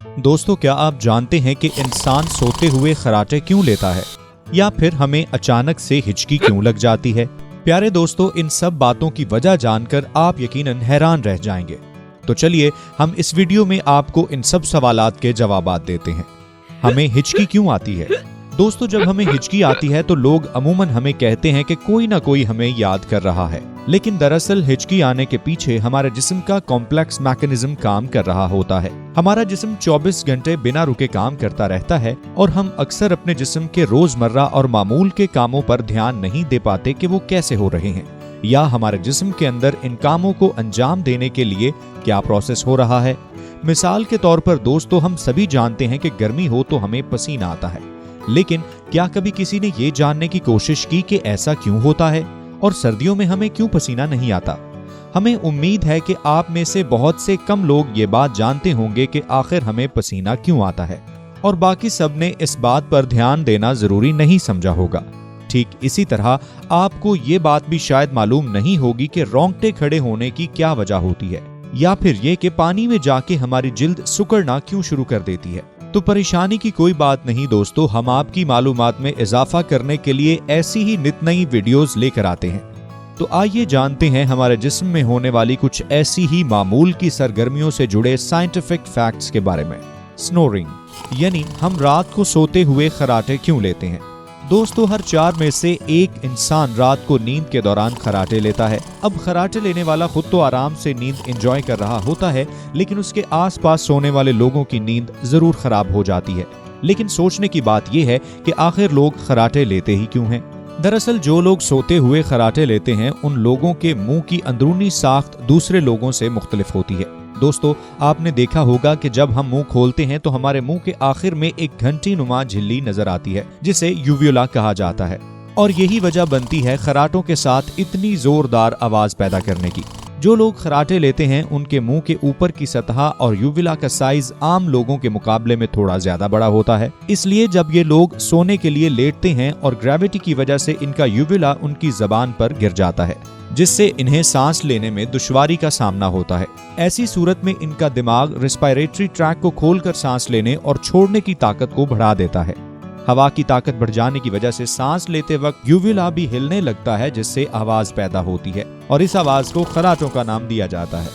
दोस्तों, क्या आप जानते हैं कि इंसान सोते हुए खर्राटे क्यों लेता है या फिर हमें अचानक से हिचकी क्यों लग जाती है? प्यारे दोस्तों, इन सब बातों की वजह जानकर आप यकीनन हैरान रह जाएंगे। तो चलिए हम इस वीडियो में आपको इन सब सवालात के जवाबात देते हैं। हमें हिचकी क्यों आती है? दोस्तों, जब हमें हिचकी आती है तो लोग अमूमन हमें कहते हैं कि कोई ना कोई हमें याद कर रहा है, लेकिन दरअसल हिचकी आने के पीछे हमारे जिस्म का कॉम्प्लेक्स मैकेनिज्म काम कर रहा होता है। हमारा जिस्म 24 घंटे बिना रुके काम करता रहता है और हम अक्सर अपने जिस्म के रोजमर्रा और मामूल के कामों पर ध्यान नहीं दे पाते कि वो कैसे हो रहे हैं, या हमारे जिस्म के अंदर इन कामों को अंजाम देने के लिए क्या प्रोसेस हो रहा है। मिसाल के तौर पर दोस्तों, हम सभी जानते हैं कि गर्मी हो तो हमें पसीना आता है, लेकिन क्या कभी किसी ने ये जानने की कोशिश की कि ऐसा क्यों होता है और सर्दियों में हमें क्यों पसीना नहीं आता? हमें उम्मीद है कि आप में से बहुत से कम लोग ये बात जानते होंगे कि आखिर हमें पसीना क्यों आता है, और बाकी सब ने इस बात पर ध्यान देना जरूरी नहीं समझा होगा। ठीक इसी तरह आपको ये बात भी शायद मालूम नहीं होगी कि रोंगटे खड़े होने की क्या वजह होती है, या फिर ये कि पानी में जाके हमारी जिल्द सिकुड़ना क्यों शुरू कर देती है। तो परेशानी की कोई बात नहीं दोस्तों, हम आपकी मालूमात में इजाफा करने के लिए ऐसी ही नित नई वीडियोस लेकर आते हैं। तो आइए जानते हैं हमारे जिस्म में होने वाली कुछ ऐसी ही मामूल की सरगर्मियों से जुड़े साइंटिफिक फैक्ट्स के बारे में। स्नोरिंग, यानी हम रात को सोते हुए खर्राटे क्यों लेते हैं? दोस्तों, हर 4 में से एक इंसान रात को नींद के दौरान खर्राटे लेता है। अब खर्राटे लेने वाला खुद तो आराम से नींद एंजॉय कर रहा होता है, लेकिन उसके आसपास सोने वाले लोगों की नींद जरूर खराब हो जाती है। लेकिन सोचने की बात यह है कि आखिर लोग खर्राटे लेते ही क्यों हैं? दरअसल जो लोग सोते हुए खर्राटे लेते हैं, उन लोगों के मुंह की अंदरूनी साख्त दूसरे लोगों से मुख्तलिफ होती है। दोस्तों, आपने देखा होगा कि जब हम मुंह खोलते हैं तो हमारे मुंह के आखिर में एक घंटी नुमा झिल्ली नजर आती है, जिसे यूव्युला कहा जाता है, और यही वजह बनती है खर्राटों के साथ इतनी जोरदार आवाज पैदा करने की। जो लोग खर्राटे लेते हैं उनके मुंह के ऊपर की सतह और यूव्युला का साइज आम लोगों के मुकाबले में थोड़ा ज्यादा बड़ा होता है। इसलिए जब ये लोग सोने के लिए लेटते हैं और ग्रेविटी की वजह से इनका यूव्युला उनकी जबान पर गिर जाता है, जिससे इन्हें सांस लेने में दुश्वारी का सामना होता है। ऐसी सूरत में इनका दिमाग रेस्पिरेटरी ट्रैक को खोलकर सांस लेने और छोड़ने की ताकत को बढ़ा देता है। हवा की ताकत बढ़ जाने की वजह से सांस लेते वक्त यूव्युला भी हिलने लगता है, जिससे आवाज पैदा होती है, और इस आवाज को खर्राटों का नाम दिया जाता है।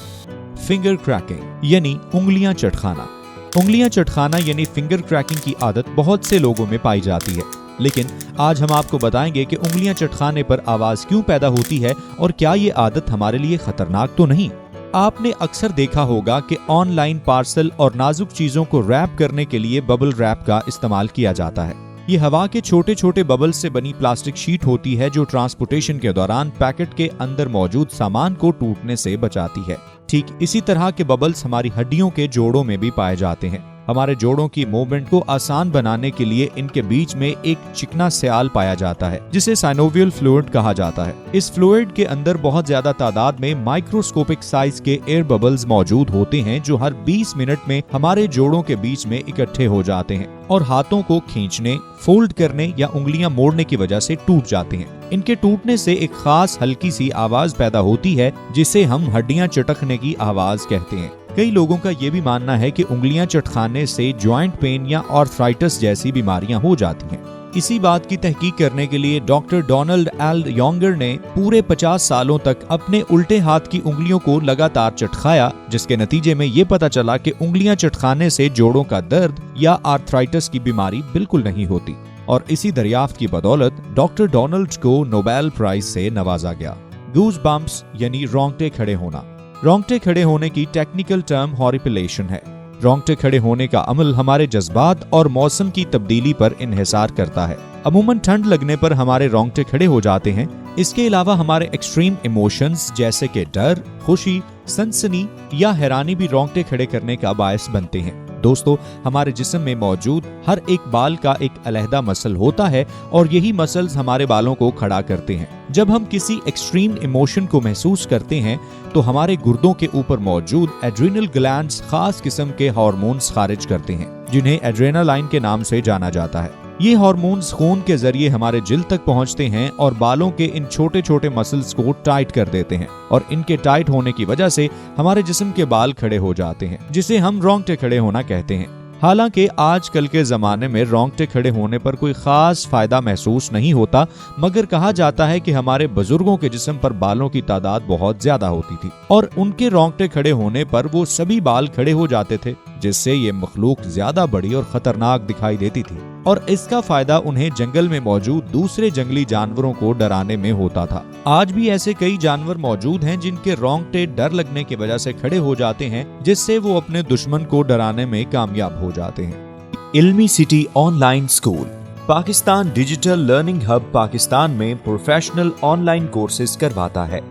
फिंगर क्रैकिंग, यानी उंगलियां चटखाना। उंगलियां चटखाना यानी फिंगर क्रैकिंग की आदत बहुत से लोगों में पाई जाती है, लेकिन आज हम आपको बताएंगे कि उंगलियां चटखाने पर आवाज क्यों पैदा होती है और क्या ये आदत हमारे लिए खतरनाक तो नहीं। आपने अक्सर देखा होगा कि ऑनलाइन पार्सल और नाजुक चीजों को रैप करने के लिए बबल रैप का इस्तेमाल किया जाता है। ये हवा के छोटे छोटे बबल से बनी प्लास्टिक शीट होती है जो ट्रांसपोर्टेशन के दौरान पैकेट के अंदर मौजूद सामान को टूटने से बचाती है। ठीक इसी तरह के बबल्स हमारी हड्डियों के जोड़ों में भी पाए जाते हैं। हमारे जोड़ों की मूवमेंट को आसान बनाने के लिए इनके बीच में एक चिकना स्याल पाया जाता है, जिसे साइनोवियल फ्लूइड कहा जाता है। इस फ्लूइड के अंदर बहुत ज्यादा तादाद में माइक्रोस्कोपिक साइज के एयर बबल्स मौजूद होते हैं, जो हर 20 मिनट में हमारे जोड़ों के बीच में इकट्ठे हो जाते हैं और हाथों को खींचने, फोल्ड करने या उंगलियां मोड़ने की वजह से टूट जाते हैं। इनके टूटने से एक खास हल्की सी आवाज पैदा होती है, जिसे हम हड्डियां चटकने की आवाज कहते हैं। कई लोगों का ये भी मानना है कि उंगलियां चटखाने से जॉइंट पेन या आर्थराइटिस जैसी बीमारियां हो जाती हैं। इसी बात की तहकीक करने के लिए डॉक्टर डोनाल्ड एल योंगर ने पूरे 50 सालों तक अपने उल्टे हाथ की उंगलियों को लगातार चटखाया, जिसके नतीजे में ये पता चला कि उंगलियां चटखाने से जोड़ों का दर्द या आर्थराइटिस की बीमारी बिल्कुल नहीं होती। और इसी दरियाफ्त की बदौलत डॉक्टर डोनाल्ड को नोबेल प्राइज से नवाजा गया। गूज बम्प्स यानी रोंगटे खड़े होना। रोंगटे खड़े होने की टेक्निकल टर्म हॉरिपिलेशन है। रोंगटे खड़े होने का अमल हमारे जज्बात और मौसम की तब्दीली पर इन्हिसार करता है। अमूमन ठंड लगने पर हमारे रोंगटे खड़े हो जाते हैं। इसके अलावा हमारे एक्सट्रीम इमोशंस जैसे कि डर, खुशी, सनसनी या हैरानी भी रोंगटे खड़े करने का बायस बनते हैं। दोस्तों, हमारे जिस्म में मौजूद हर एक बाल का एक अलहदा मसल होता है और यही मसल्स हमारे बालों को खड़ा करते हैं। जब हम किसी एक्सट्रीम इमोशन को महसूस करते हैं तो हमारे गुर्दों के ऊपर मौजूद एड्रिनल ग्लैंड्स खास किस्म के हार्मोन्स खारिज करते हैं, जिन्हें एड्रेनालाइन के नाम से जाना जाता है। ये हार्मोन्स खून के जरिए हमारे जिल्द तक पहुंचते हैं और बालों के इन छोटे छोटे मसल्स को टाइट कर देते हैं और इनके टाइट होने की वजह से हमारे जिस्म के बाल खड़े हो जाते हैं, जिसे हम रोंगटे खड़े होना कहते हैं। हालांकि आजकल के जमाने में रोंगटे खड़े होने पर कोई खास फायदा महसूस नहीं होता, मगर कहा जाता है कि हमारे बुजुर्गों के जिस्म पर बालों की तादाद बहुत ज्यादा होती थी और उनके रोंगटे खड़े होने पर वो सभी बाल खड़े हो जाते थे, जिससे ये मखलूक ज्यादा बड़ी और खतरनाक दिखाई देती थी और इसका फायदा उन्हें जंगल में मौजूद दूसरे जंगली जानवरों को डराने में होता था। आज भी ऐसे कई जानवर मौजूद हैं जिनके रोंगटे डर लगने की वजह से खड़े हो जाते हैं, जिससे वो अपने दुश्मन को डराने में कामयाब हो जाते हैं। Ilmi city online school Pakistan digital learning hub Pakistan में प्रोफेशनल ऑनलाइन कोर्सेज करवाता है।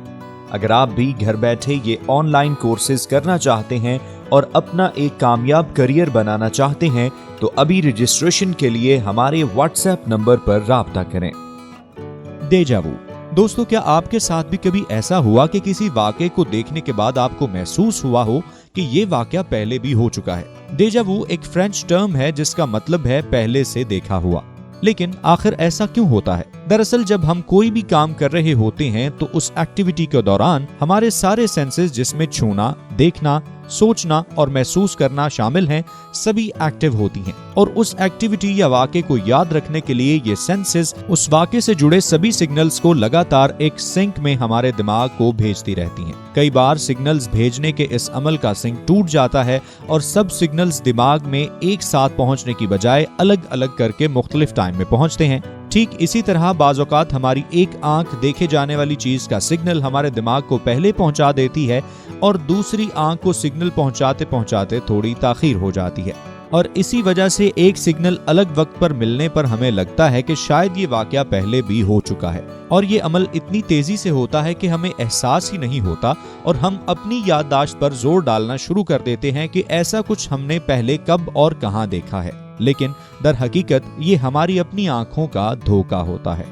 अगर आप भी घर बैठे ये ऑनलाइन कोर्सेज करना चाहते हैं और अपना एक कामयाब करियर बनाना चाहते हैं तो अभी रजिस्ट्रेशन के लिए हमारे व्हाट्सएप नंबर पर राब्ता करें। डेजावू। दोस्तों, क्या आपके साथ भी कभी ऐसा हुआ कि किसी वाक़े को देखने के बाद आपको महसूस हुआ हो कि ये वाक़या पहले भी हो चुका है? डेजावू एक फ्रेंच टर्म है जिसका मतलब है पहले से देखा हुआ। लेकिन आखिर ऐसा क्यों होता है? दरअसल जब हम कोई भी काम कर रहे होते हैं तो उस एक्टिविटी के दौरान हमारे सारे सेंसेस, जिसमें छूना, देखना, सोचना और महसूस करना शामिल हैं, सभी एक्टिव होती हैं और उस एक्टिविटी या वाक़े को याद रखने के लिए ये सेंसेस उस वाक़े से जुड़े सभी सिग्नल्स को लगातार एक सिंक में हमारे दिमाग को भेजती रहती हैं। कई बार सिग्नल्स भेजने के इस अमल का सिंक टूट जाता है और सब सिग्नल्स दिमाग में एक साथ पहुंचने की बजाय अलग अलग करके मुख्तलिफ टाइम में पहुंचते हैं। ठीक इसी तरह बाज़ औक़ात हमारी एक आंख देखे जाने वाली चीज का सिग्नल हमारे दिमाग को पहले पहुंचा देती है और दूसरी आंख को सिग्नल पहुंचाते पहुंचाते थोड़ी ताखीर हो जाती है और इसी वजह से एक सिग्नल अलग वक्त पर मिलने पर हमें लगता है कि शायद ये वाकया पहले भी हो चुका है और ये अमल इतनी तेजी से होता है कि हमें एहसास ही नहीं होता और हम अपनी याददाश्त पर जोर डालना शुरू कर देते हैं कि ऐसा कुछ हमने पहले कब और कहां देखा है, लेकिन दर हकीकत ये हमारी अपनी आंखों का धोखा होता है।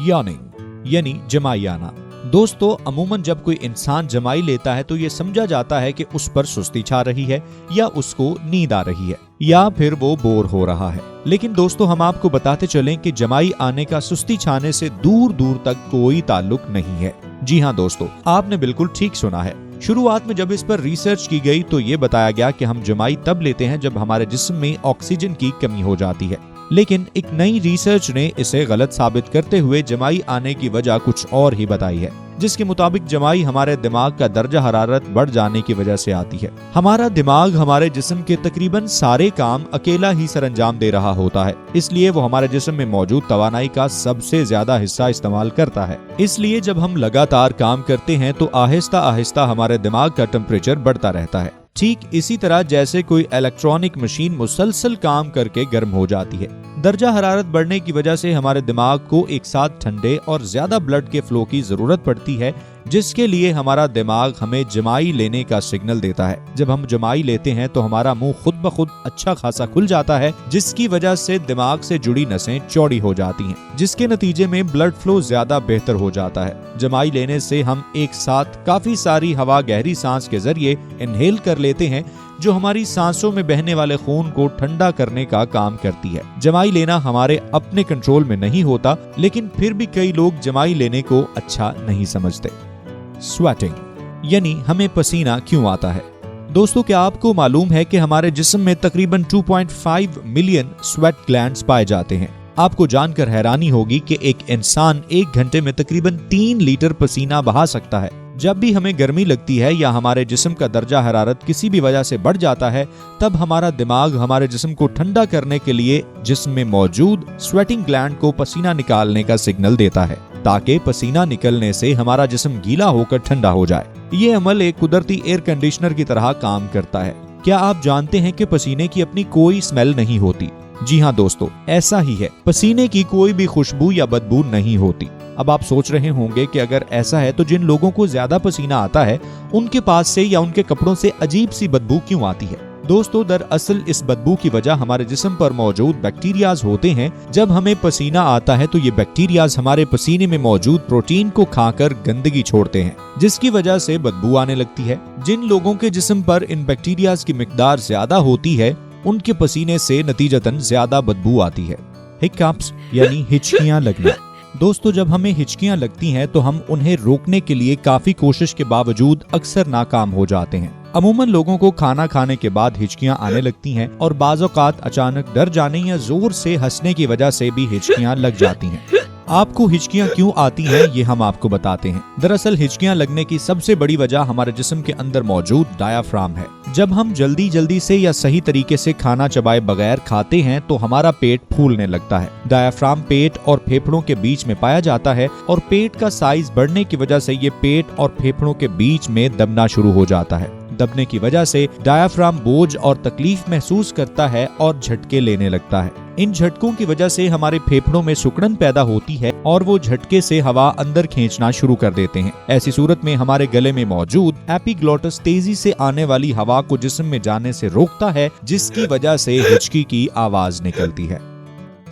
यानिंग यानी जमाई आना। दोस्तों, अमूमन जब कोई इंसान जमाई लेता है तो ये समझा जाता है कि उस पर सुस्ती छा रही है या उसको नींद आ रही है या फिर वो बोर हो रहा है। लेकिन दोस्तों, हम आपको बताते चलें कि जमाई आने का सुस्ती छाने से दूर दूर तक कोई ताल्लुक नहीं है। जी हाँ दोस्तों, आपने बिल्कुल ठीक सुना है। शुरुआत में जब इस पर रिसर्च की गई तो ये बताया गया कि हम जमाई तब लेते हैं जब हमारे जिस्म में ऑक्सीजन की कमी हो जाती है, लेकिन एक नई रिसर्च ने इसे गलत साबित करते हुए जमाई आने की वजह कुछ और ही बताई है, जिसके मुताबिक जमाई हमारे दिमाग का दर्जा हरारत बढ़ जाने की वजह से आती है। हमारा दिमाग हमारे जिस्म के तकरीबन सारे काम अकेला ही सरअंजाम दे रहा होता है, इसलिए वो हमारे जिस्म में मौजूद तवानाई का सबसे ज्यादा हिस्सा इस्तेमाल करता है। इसलिए जब हम लगातार काम करते हैं तो आहिस्ता आहिस्ता हमारे दिमाग का टेम्परेचर बढ़ता रहता है। ठीक इसी तरह जैसे कोई इलेक्ट्रॉनिक मशीन मुसलसल काम करके गर्म हो जाती है। दर्जा हरारत बढ़ने की वजह से हमारे दिमाग को एक साथ ठंडे और ज्यादा ब्लड के फ्लो की जरूरत पड़ती है, जिसके लिए हमारा दिमाग हमें जमाई लेने का सिग्नल देता है। जब हम जमाई लेते हैं तो हमारा मुंह खुद ब खुद अच्छा खासा खुल जाता है, जिसकी वजह से दिमाग से जुड़ी नसें चौड़ी हो जाती हैं, जिसके नतीजे में ब्लड फ्लो ज्यादा बेहतर हो जाता है। जमाई लेने से हम एक साथ काफी सारी हवा गहरी सांस के जरिए इनहेल कर लेते हैं, जो हमारी सांसों में बहने वाले खून को ठंडा करने का काम करती है। जमाई लेना हमारे अपने कंट्रोल में नहीं होता, लेकिन फिर भी कई लोग जमाई लेने को अच्छा नहीं समझते। स्वेटिंग यानी हमें पसीना क्यों आता है? दोस्तों, क्या आपको मालूम है कि हमारे जिस्म में तकरीबन 2.5 मिलियन स्वेट ग्लैंड्स पाए जाते हैं? आपको जानकर हैरानी होगी कि एक इंसान एक घंटे में तकरीबन 3 लीटर पसीना बहा सकता है। जब भी हमें गर्मी लगती है या हमारे जिस्म का दर्जा हरारत किसी भी वजह से बढ़ जाता है, तब हमारा दिमाग हमारे जिस्म को ठंडा करने के लिए जिस्म में मौजूद स्वेटिंग ग्लैंड को पसीना निकालने का सिग्नल देता है, ताकि पसीना निकलने से हमारा जिस्म गीला होकर ठंडा हो जाए। ये अमल एक कुदरती एयर कंडीशनर की तरह काम करता है। क्या आप जानते हैं कि पसीने की अपनी कोई स्मेल नहीं होती? जी हाँ दोस्तों, ऐसा ही है। पसीने की कोई भी खुशबू या बदबू नहीं होती। अब आप सोच रहे होंगे कि अगर ऐसा है तो जिन लोगों को ज्यादा पसीना आता है उनके पास से या उनके कपड़ों से अजीब सी बदबू क्यों आती है? दोस्तों, दरअसल इस बदबू की वजह हमारे जिस्म पर मौजूद बैक्टीरियाज होते हैं। जब हमें पसीना आता है तो ये बैक्टीरियाज हमारे पसीने में मौजूद प्रोटीन को खाकर गंदगी छोड़ते हैं, जिसकी वजह से बदबू आने लगती है। जिन लोगों के जिस्म पर इन बैक्टीरियाज की मिकदार ज्यादा होती है, उनके पसीने से नतीजतन ज्यादा बदबू आती है। हिकअप्स यानी हिचकियां लगना। दोस्तों, जब हमें हिचकियां लगती हैं तो हम उन्हें रोकने के लिए काफी कोशिश के बावजूद अक्सर नाकाम हो जाते हैं। अमूमन लोगों को खाना खाने के बाद हिचकियां आने लगती हैं और बाज़ औक़ात अचानक डर जाने या जोर से हंसने की वजह से भी हिचकियां लग जाती हैं। आपको हिचकियां क्यों आती हैं ये हम आपको बताते हैं। दरअसल हिचकियां लगने की सबसे बड़ी वजह हमारे जिस्म के अंदर मौजूद डायाफ्राम है। जब हम जल्दी से या सही तरीके से खाना चबाए बगैर खाते हैं तो हमारा पेट फूलने लगता है। डायाफ्राम पेट और फेफड़ों के बीच में पाया जाता है और पेट का साइज बढ़ने की वजह से ये पेट और फेफड़ों के बीच में दबना शुरू हो जाता है। दबने की वजह से डायाफ्राम बोझ और तकलीफ महसूस करता है और झटके लेने लगता है। इन झटकों की वजह से हमारे फेफड़ों में सिकुड़न पैदा होती है और वो झटके से हवा अंदर खींचना शुरू कर देते हैं। ऐसी सूरत में हमारे गले में मौजूद एपिग्लोटिस तेजी से आने वाली हवा को जिस्म में जाने से रोकता है, जिसकी वजह से हिचकी की आवाज निकलती है।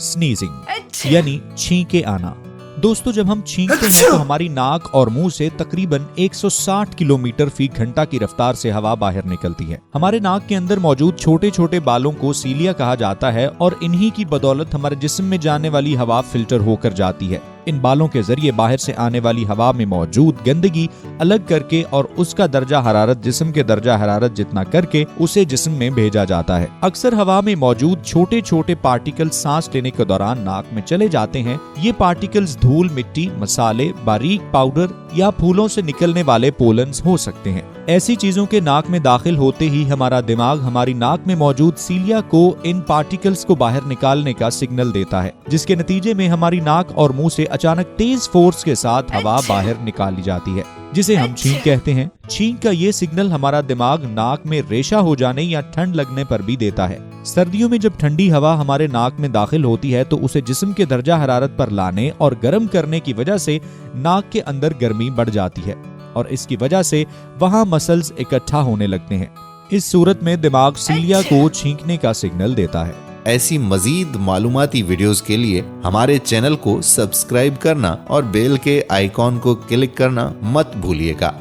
स्नीजिंग यानी छींके आना। दोस्तों, जब हम छींकते हैं तो हमारी नाक और मुंह से तकरीबन 160 किलोमीटर फी घंटा की रफ्तार से हवा बाहर निकलती है। हमारे नाक के अंदर मौजूद छोटे छोटे बालों को सीलिया कहा जाता है और इन्हीं की बदौलत हमारे जिस्म में जाने वाली हवा फिल्टर होकर जाती है। इन बालों के जरिए बाहर से आने वाली हवा में मौजूद गंदगी अलग करके और उसका दर्जा हरारत जिस्म के दर्जा हरारत जितना करके उसे जिस्म में भेजा जाता है। अक्सर हवा में मौजूद छोटे छोटे पार्टिकल सांस लेने के दौरान नाक में चले जाते हैं। ये पार्टिकल्स धूल, मिट्टी, मसाले, बारीक पाउडर या फूलों से निकलने वाले पोलन्स हो सकते हैं। ऐसी चीजों के नाक में दाखिल होते ही हमारा दिमाग हमारी नाक में मौजूद सीलिया को इन पार्टिकल्स को बाहर निकालने का सिग्नल देता है, जिसके नतीजे में हमारी नाक और मुंह से अचानक तेज फोर्स के साथ हवा बाहर निकाली जाती है, जिसे हम छींक कहते हैं। छींक का ये सिग्नल हमारा दिमाग नाक में रेशा हो जाने या ठंड लगने पर भी देता है। सर्दियों में जब ठंडी हवा हमारे नाक में दाखिल होती है तो उसे जिस्म के दर्जा हरारत पर लाने और गर्म करने की वजह से नाक के अंदर गर्मी बढ़ जाती है और इसकी वजह से वहां मसल्स इकट्ठा होने लगते हैं। इस सूरत में दिमाग सीलिया को छींकने का सिग्नल देता है। ऐसी मजीद मालूमाती वीडियोस के लिए हमारे चैनल को सब्सक्राइब करना और बेल के आइकॉन को क्लिक करना मत भूलिएगा।